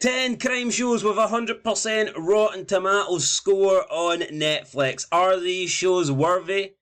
10 crime shows with 100% Rotten Tomatoes score on Netflix. Are these shows worthy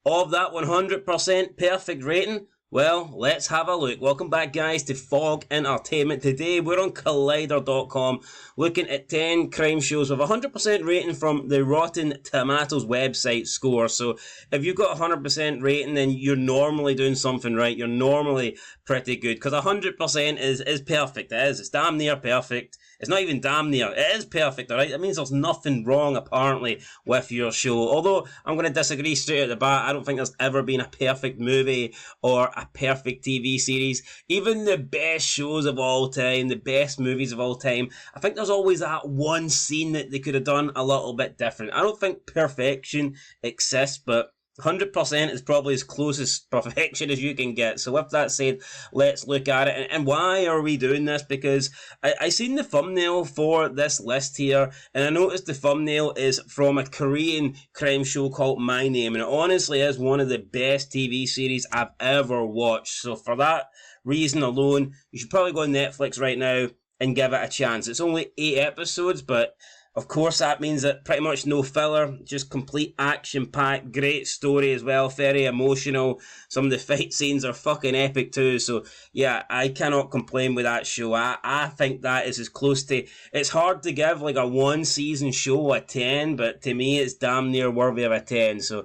of that 100% perfect rating? Well, let's have a look. Welcome back, guys, to Fog Entertainment. Today, we're on Collider.com looking at 10 crime shows with 100% rating from the Rotten Tomatoes website score. So, if you've got 100% rating, then you're normally doing something right. You're normally pretty good, because 100% is perfect. It is. It's damn near perfect. It's not even damn near. It is perfect, alright? That means there's nothing wrong, apparently, with your show. Although, I'm going to disagree straight at the bat. I don't think there's ever been a perfect movie or a perfect TV series. Even the best shows of all time, the best movies of all time, I think there's always that one scene that they could have done a little bit different. I don't think perfection exists, but 100% is probably as close as perfection as you can get. So with that said, let's look at it. And why are we doing this? Because I seen the thumbnail for this list here, and I noticed the thumbnail is from a Korean crime show called My Name, and it honestly is one of the best TV series I've ever watched. So for that reason alone, you should probably go on Netflix right now and give it a chance. It's only 8 episodes, but of course, that means that pretty much no filler, just complete action-packed, great story as well, very emotional. Some of the fight scenes are fucking epic too, so yeah, I cannot complain with that show. I think that is as close to... It's hard to give like a one-season show a 10, but to me it's damn near worthy of a 10, so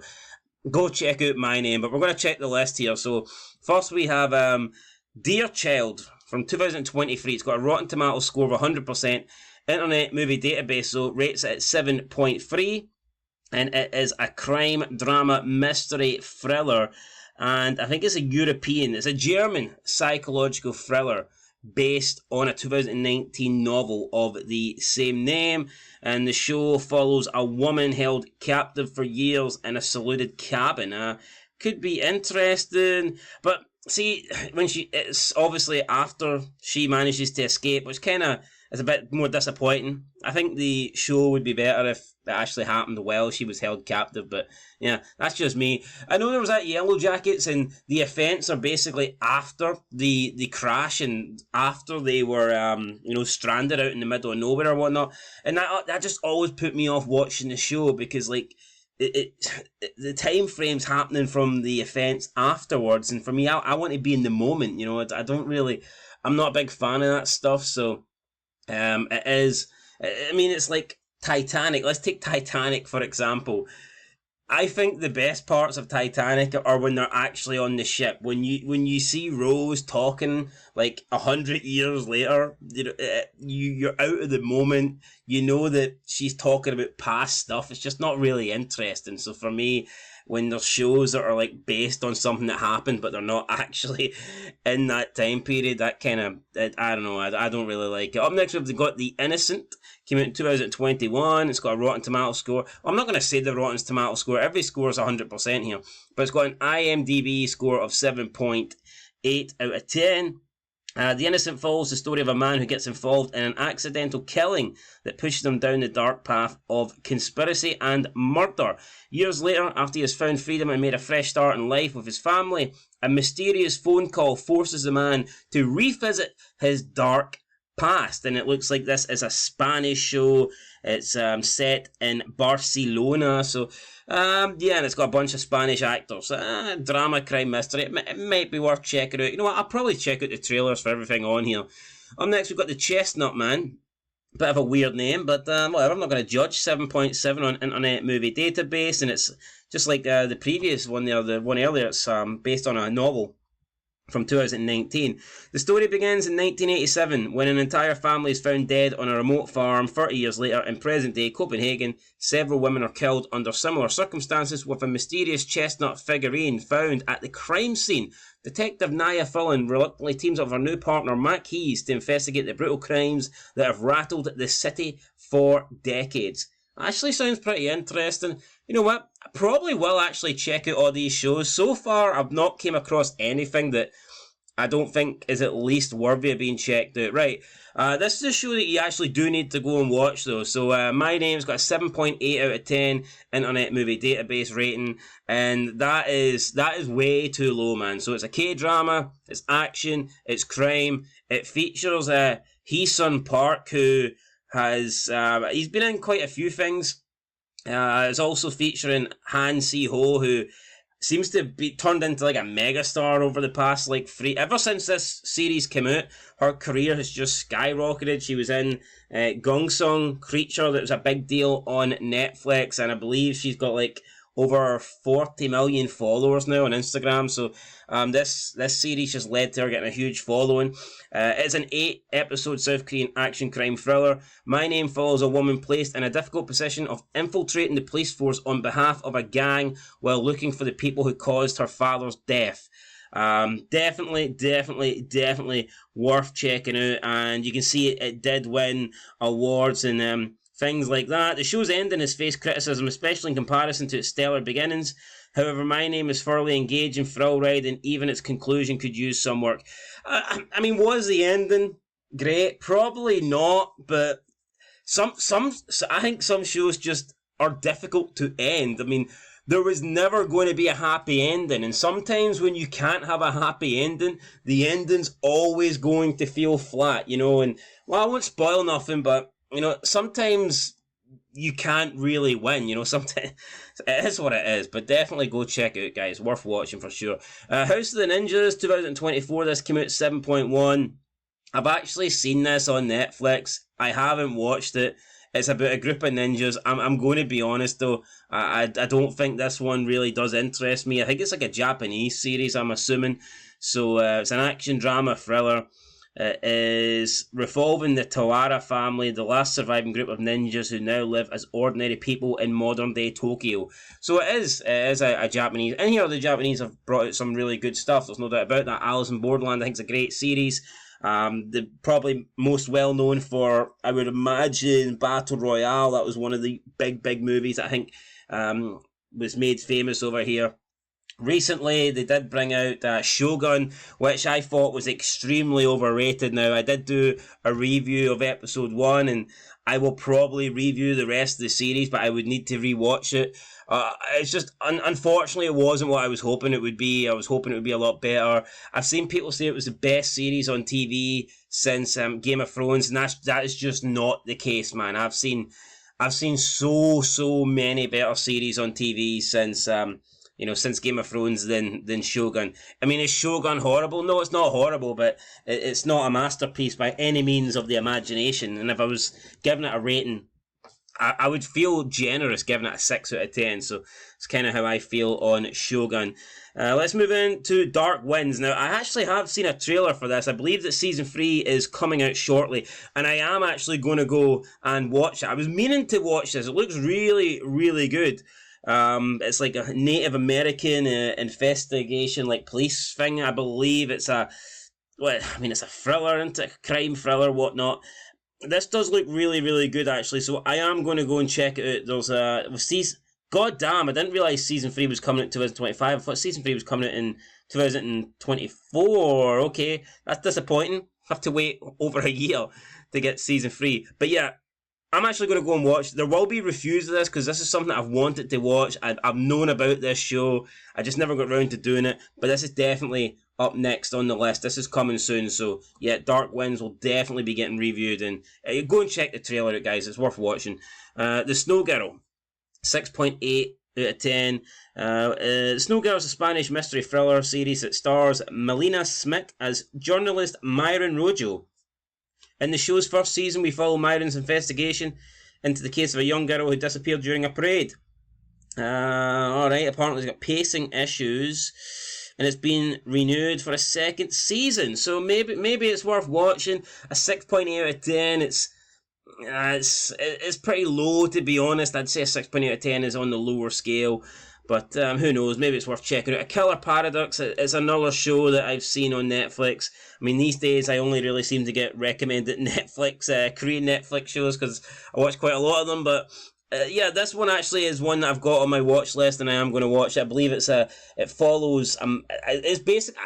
go check out My Name. But we're going to check the list here. So first we have Dear Child from 2023. It's got a Rotten Tomatoes score of 100%. Internet Movie Database, so rates it at 7.3, and it is a crime, drama, mystery, thriller, and I think it's a German psychological thriller based on a 2019 novel of the same name, and the show follows a woman held captive for years in a secluded cabin. Could be interesting, but see, it's obviously after she manages to escape, which kind of is a bit more disappointing. I think the show would be better if it actually happened while she was held captive, but yeah, that's just me. I know there was that Yellow Jackets, and the events are basically after the crash and after they were stranded out in the middle of nowhere or whatnot, and that just always put me off watching the show, because like the time frame's happening from the events afterwards, and for me, I want to be in the moment. I'm not a big fan of that stuff, so it's like Titanic. Let's take Titanic for example. I think the best parts of Titanic are when they're actually on the ship. When you see Rose talking like 100 years later, you're out of the moment. You know that she's talking about past stuff. It's just not really interesting. So for me, when there's shows that are like based on something that happened but they're not actually in that time period, that kind of, I don't know, I don't really like it. Up next we've got The Innocent. Came out in 2021. It's got a Rotten Tomatoes score. I'm not going to say the Rotten Tomatoes score. Every score is 100% here. But it's got an IMDb score of 7.8 out of 10. The Innocent follows the story of a man who gets involved in an accidental killing that pushes him down the dark path of conspiracy and murder. Years later, after he has found freedom and made a fresh start in life with his family, a mysterious phone call forces the man to revisit his dark past, and it looks like this is a Spanish show. It's set in Barcelona, so and it's got a bunch of Spanish actors. Drama, crime, mystery. It might be worth checking out. You know what? I'll probably check out the trailers for everything on here. Up next, we've got The Chestnut Man. Bit of a weird name, but whatever. I'm not going to judge. 7.7 on Internet Movie Database, and it's just like the previous one there, the one earlier. It's based on a novel from 2019. The story begins in 1987 when an entire family is found dead on a remote farm. 30 years later, in present-day Copenhagen, several women are killed under similar circumstances, with a mysterious chestnut figurine found at the crime scene. Detective Naya Fullen reluctantly teams up with her new partner Mac Hees to investigate the brutal crimes that have rattled the city for decades. Actually sounds pretty interesting. You know what? I probably will actually check out all these shows. So far, I've not came across anything that I don't think is at least worthy of being checked out. Right, this is a show that you actually do need to go and watch though. So My Name's got a 7.8 out of 10 Internet Movie Database rating, and that is way too low, man. So it's a K-drama, it's action, it's crime, it features Hee-Sun Park, who has he's been in quite a few things. It's also featuring Han Si-ho, who seems to be turned into like a megastar over the past like ever since this series came out. Her career has just skyrocketed. She was in Gongsun Creature, that was a big deal on Netflix, and I believe she's got like over 40 million followers now on Instagram. So this series just led to her getting a huge following. It's an 8-episode South Korean action crime thriller. My Name follows a woman placed in a difficult position of infiltrating the police force on behalf of a gang while looking for the people who caused her father's death. Definitely worth checking out, and you can see it did win awards and things like that. The show's ending has faced criticism, especially in comparison to its stellar beginnings. However, My Name is thoroughly engaging, thrill ride, and even its conclusion could use some work. I mean, was the ending great? Probably not, but I think some shows just are difficult to end. I mean, there was never going to be a happy ending, and sometimes when you can't have a happy ending, the ending's always going to feel flat, you know. And well, I won't spoil nothing, but you know, sometimes you can't really win, you know, sometimes it is what it is, but definitely go check it out, guys. Worth watching for sure. House of the Ninjas 2024, this came out 7.1. I've actually seen this on Netflix. I haven't watched it. It's about a group of ninjas. I'm going to be honest though, I don't think this one really does interest me. I think it's like a Japanese series, I'm assuming. So it's an action drama thriller. It is revolving the Tawara family, the last surviving group of ninjas who now live as ordinary people in modern day Tokyo. So it is a Japanese. And here the Japanese have brought out some really good stuff. There's no doubt about that. Alice in Borderland, I think, is a great series. They're probably most well known for, I would imagine, Battle Royale. That was one of the big movies that I think was made famous over here. Recently, they did bring out Shogun, which I thought was extremely overrated. Now, I did do a review of episode 1, and I will probably review the rest of the series, but I would need to rewatch it. It's just, unfortunately, it wasn't what I was hoping it would be. I was hoping it would be a lot better. I've seen people say it was the best series on TV since Game of Thrones, and that is just not the case, man. I've seen so many better series on TV since since Game of Thrones than Shogun. I mean, is Shogun horrible? No, it's not horrible, but it's not a masterpiece by any means of the imagination. And if I was giving it a rating, I would feel generous giving it a 6 out of 10. So it's kind of how I feel on Shogun. Let's move in to Dark Winds. Now, I actually have seen a trailer for this. I believe that season 3 is coming out shortly, and I am actually going to go and watch it. I was meaning to watch this. It looks really good. It's like a Native American investigation, like police thing. I believe it's it's a thriller, isn't it? A crime thriller, whatnot. This does look really good, actually. So I am going to go and check it out. God damn, I didn't realise season 3 was coming out in 2025. I thought season 3 was coming out in 2024. Okay, that's disappointing. I have to wait over a year to get season 3. But yeah, I'm actually going to go and watch. There will be reviews of this because this is something I've wanted to watch. I've known about this show. I just never got around to doing it. But this is definitely up next on the list. This is coming soon. So yeah, Dark Winds will definitely be getting reviewed. And go and check the trailer out, guys. It's worth watching. The Snow Girl, 6.8 out of 10. The Snow Girl is a Spanish mystery thriller series that stars Melina Smith as journalist Myron Rojo. In the show's first season, we follow Myron's investigation into the case of a young girl who disappeared during a parade. Alright, apparently it's got pacing issues, and it's been renewed for a second season, so maybe it's worth watching. A 6.8 out of 10, it's pretty low, to be honest. I'd say a 6.8 out of 10 is on the lower scale. But who knows, maybe it's worth checking out. A Killer Paradox is another show that I've seen on Netflix. I mean, these days I only really seem to get recommended Netflix, Korean Netflix shows, because I watch quite a lot of them. But yeah, this one actually is one that I've got on my watch list, and I am going to watch it. I believe it follows, it's basic,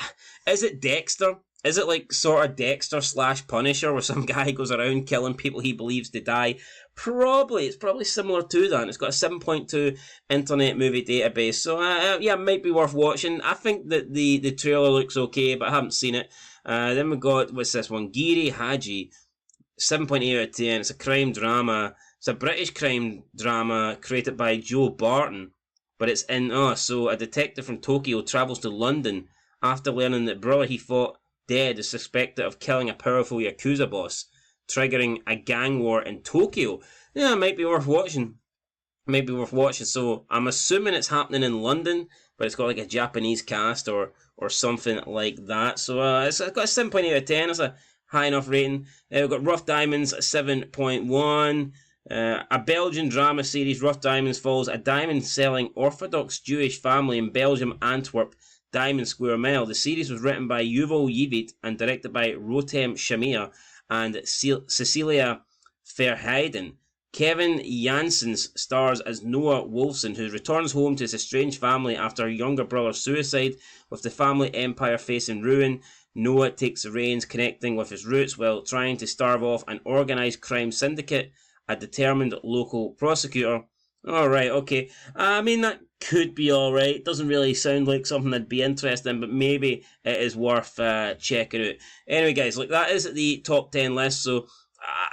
is it Dexter? Is it like sort of Dexter / Punisher, where some guy goes around killing people he believes to die? It's probably similar to that. It's got a 7.2 Internet Movie Database, so yeah, it might be worth watching. I think that the trailer looks okay, but I haven't seen it. Then we got, what's this one? Giri Haji. 7.8 out of 10. It's a crime drama. It's a British crime drama created by Joe Barton. But it's in, so a detective from Tokyo travels to London after learning that brother he thought dead is suspected of killing a powerful Yakuza boss, triggering a gang war in Tokyo. Yeah, it might be worth watching. So I'm assuming it's happening in London, but it's got like a Japanese cast or something like that. So it's got a 7.8 out of 10. It's a high enough rating. We've got Rough Diamonds at 7.1. A Belgian drama series, Rough Diamonds, follows a diamond-selling Orthodox Jewish family in Belgium, Antwerp, Diamond Square Mile. The series was written by Yuval Yevit and directed by Rotem Shamir and Cecilia Verheiden. Kevin Janssens stars as Noah Wolfson, who returns home to his estranged family after her younger brother's suicide. With the family empire facing ruin, Noah takes the reins, connecting with his roots while trying to starve off an organised crime syndicate. A determined local prosecutor. Alright, okay. I mean, that could be alright. Doesn't really sound like something I'd be interested in, but maybe it is worth checking out. Anyway, guys, look, that is the top 10 list, so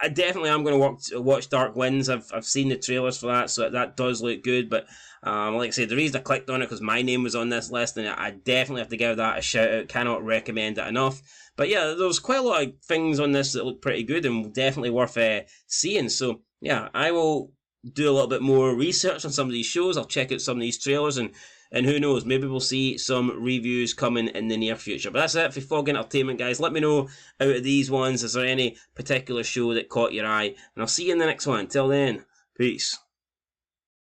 I definitely am going to watch Dark Winds. I've seen the trailers for that, so that does look good, but like I said, the reason I clicked on it because my name was on this list, and I definitely have to give that a shout out. Cannot recommend it enough. But yeah, there's quite a lot of things on this that look pretty good and definitely worth seeing. So yeah, I will do a little bit more research on some of these shows. I'll check out some of these trailers, and who knows, maybe we'll see some reviews coming in the near future. But that's it for Fog Entertainment, guys. Let me know out of these ones, is there any particular show that caught your eye? And I'll see you in the next one. Till then, peace.